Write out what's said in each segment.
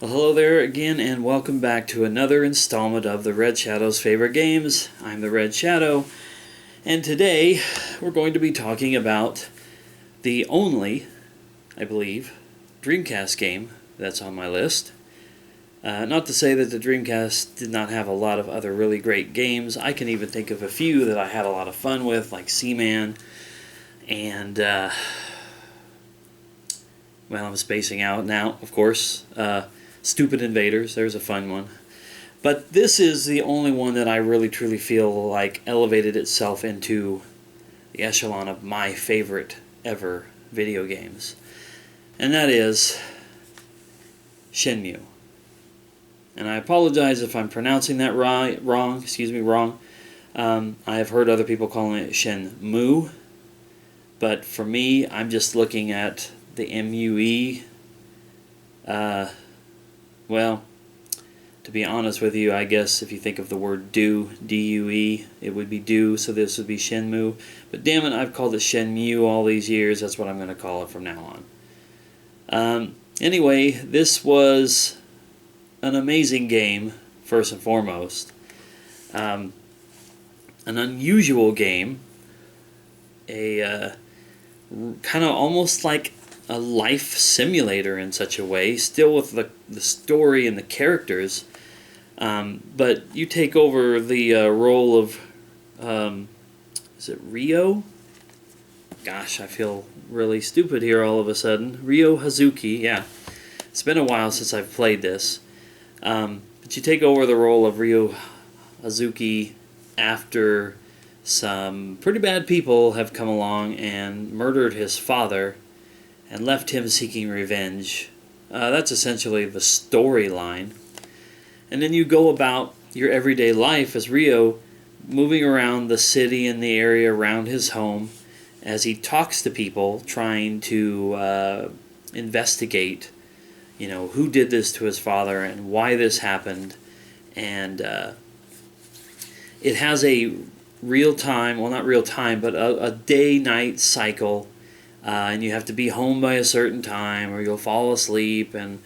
Well, hello there again, and welcome back to another installment of the Red Shadow's Favorite Games. I'm the Red Shadow, and today we're going to be talking about the only, I believe, Dreamcast game that's on my list. Not to say that the Dreamcast did not have a lot of other really great games. I can even think of a few that I had a lot of fun with, like Seaman, and, well, I'm spacing out now, of course. Stupid Invaders, there's a fun one. But this is the only one that I really truly feel like elevated itself into the echelon of my favorite ever video games. And that is Shenmue. And I apologize if I'm pronouncing that wrong. I have heard other people calling it Shenmue. But for me, I'm just looking at the MUE. Well, to be honest with you, I guess if you think of the word do, D-U-E, it would be do, so this would be Shenmue. But damn it, I've called it Shenmue all these years. That's what I'm going to call it from now on. Anyway, this was an amazing game, first and foremost. An unusual game. A kind of almost like a life simulator in such a way, still with the story and the characters, but you take over the role of, is it Ryo? Gosh, I feel really stupid here all of a sudden. Ryo Hazuki, yeah. It's been a while since I've played this. But you take over the role of Ryo Hazuki after some pretty bad people have come along and murdered his father and left him seeking revenge. That's essentially the storyline. And then you go about your everyday life as Ryo, moving around the city and the area around his home as he talks to people, trying to investigate, who did this to his father and why this happened. And it has a real-time, well, not real-time, but a day-night cycle. And you have to be home by a certain time or you'll fall asleep, and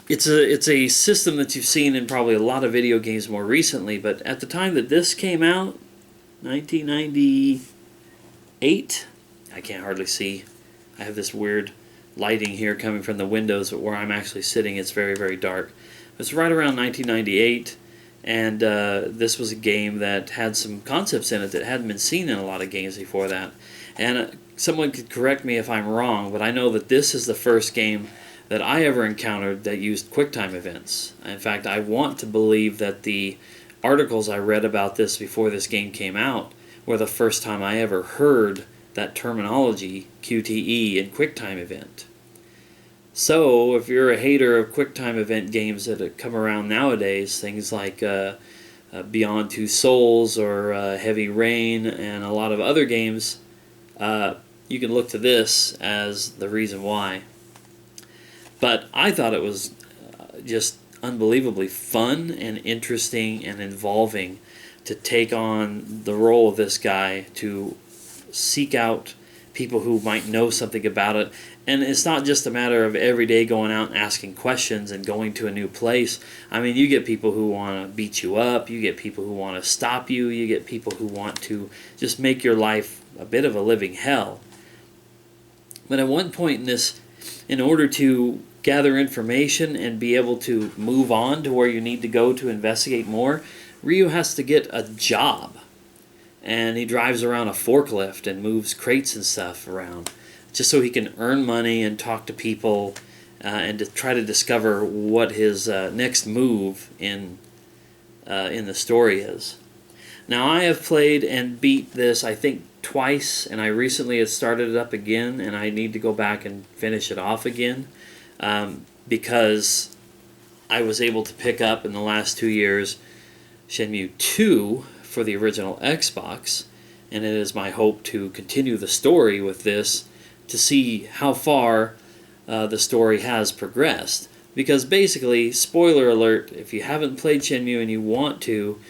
it's a system that you've seen in probably a lot of video games more recently, but at the time that this came out, 1998, I can't hardly see. I have this weird lighting here coming from the windows, but where I'm actually sitting it's very, very dark. It's right around 1998, and this was a game that had some concepts in it that hadn't been seen in a lot of games before that. And someone could correct me if I'm wrong, but I know that this is the first game that I ever encountered that used QuickTime events. In fact, I want to believe that the articles I read about this before this game came out were the first time I ever heard that terminology, QTE, and QuickTime event. So, if you're a hater of QuickTime event games that come around nowadays, things like Beyond Two Souls or Heavy Rain and a lot of other games, you can look to this as the reason why. But I thought it was just unbelievably fun and interesting and involving to take on the role of this guy, to seek out people who might know something about it. And it's not just a matter of every day going out and asking questions and going to a new place. I mean, you get people who want to beat you up, you get people who want to stop you, you get people who want to just make your life a bit of a living hell. But at one point in this, in order to gather information and be able to move on to where you need to go to investigate more, Ryo has to get a job. And he drives around a forklift and moves crates and stuff around, just so he can earn money and talk to people and to try to discover what his next move in the story is. Now, I have played and beat this, I think, twice, and I recently had started it up again, and I need to go back and finish it off again, because I was able to pick up in the last 2 years Shenmue II for the original Xbox, and it is my hope to continue the story with this to see how far the story has progressed. Because basically, spoiler alert, if you haven't played Shenmue and you want to,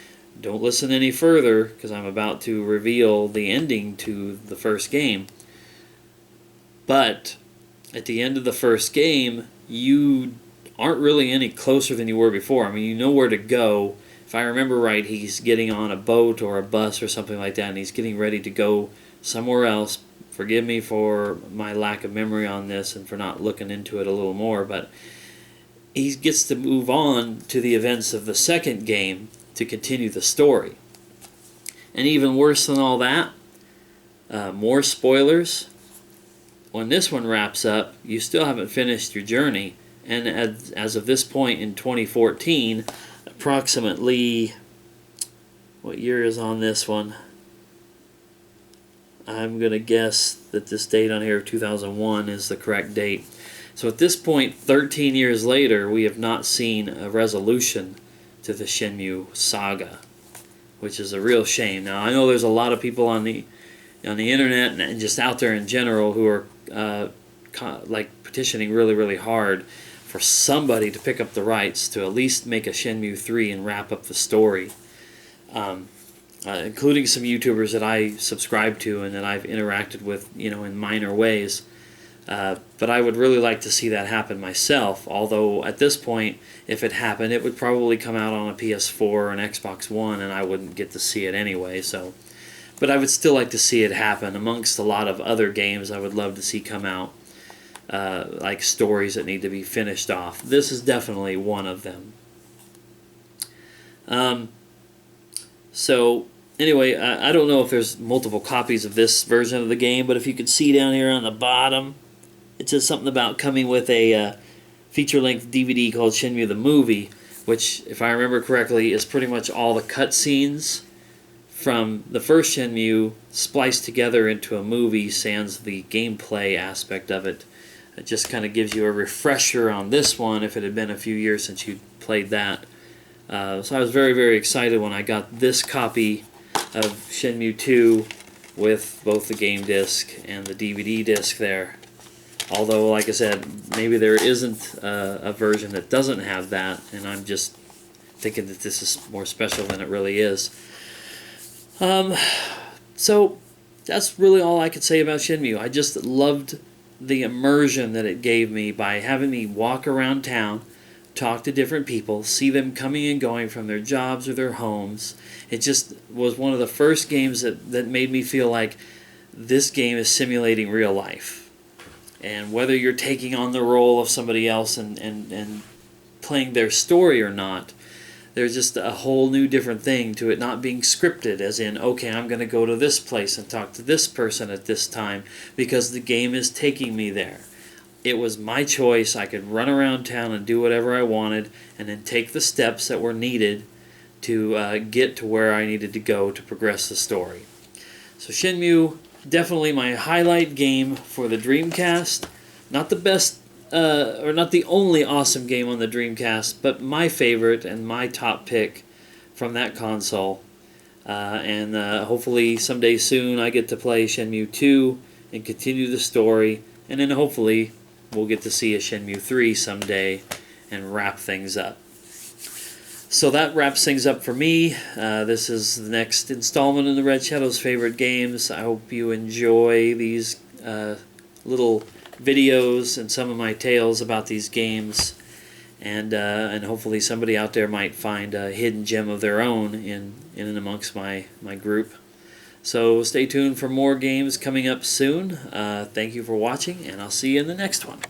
don't listen any further, because I'm about to reveal the ending to the first game. But at the end of the first game, you aren't really any closer than you were before. I mean, you know where to go. If I remember right, he's getting on a boat or a bus or something like that, and he's getting ready to go somewhere else. Forgive me for my lack of memory on this and for not looking into it a little more, but he gets to move on to the events of the second game to continue the story. And even worse than all that, more spoilers. When this one wraps up, you still haven't finished your journey. And as of this point in 2014, approximately, what year is on this one? I'm going to guess that this date on here, 2001, is the correct date. So at this point, 13 years later, we have not seen a resolution to the Shenmue saga, which is a real shame. Now, I know there's a lot of people on the internet and just out there in general who are like petitioning really, really hard for somebody to pick up the rights to at least make a Shenmue 3 and wrap up the story. Including some YouTubers that I subscribe to and that I've interacted with, in minor ways. But I would really like to see that happen myself, although at this point, if it happened, it would probably come out on a PS4 or an Xbox One, and I wouldn't get to see it anyway. But I would still like to see it happen. Amongst a lot of other games I would love to see come out, like stories that need to be finished off. This is definitely one of them. So anyway, I don't know if there's multiple copies of this version of the game, but if you can see down here on the bottom, it says something about coming with a feature-length DVD called Shenmue the Movie, which, if I remember correctly, is pretty much all the cutscenes from the first Shenmue spliced together into a movie, sans the gameplay aspect of it. It just kind of gives you a refresher on this one if it had been a few years since you played that. So I was very, very excited when I got this copy of Shenmue 2 with both the game disc and the DVD disc there. Although, like I said, maybe there isn't a version that doesn't have that, and I'm just thinking that this is more special than it really is. So that's really all I could say about Shenmue. I just loved the immersion that it gave me by having me walk around town, talk to different people, see them coming and going from their jobs or their homes. It just was one of the first games that made me feel like this game is simulating real life. And whether you're taking on the role of somebody else and playing their story or not, there's just a whole new different thing to it not being scripted, as in, okay, I'm going to go to this place and talk to this person at this time because the game is taking me there. It was my choice. I could run around town and do whatever I wanted and then take the steps that were needed to get to where I needed to go to progress the story. So Shenmue, definitely my highlight game for the Dreamcast. Not the best, or not the only awesome game on the Dreamcast, but my favorite and my top pick from that console. And hopefully someday soon I get to play Shenmue 2 and continue the story, and then hopefully we'll get to see a Shenmue 3 someday and wrap things up. So that wraps things up for me. This is the next installment in the Red Shadow's Favorite Games. I hope you enjoy these little videos and some of my tales about these games. And hopefully somebody out there might find a hidden gem of their own in and amongst my group. So stay tuned for more games coming up soon. Thank you for watching, and I'll see you in the next one.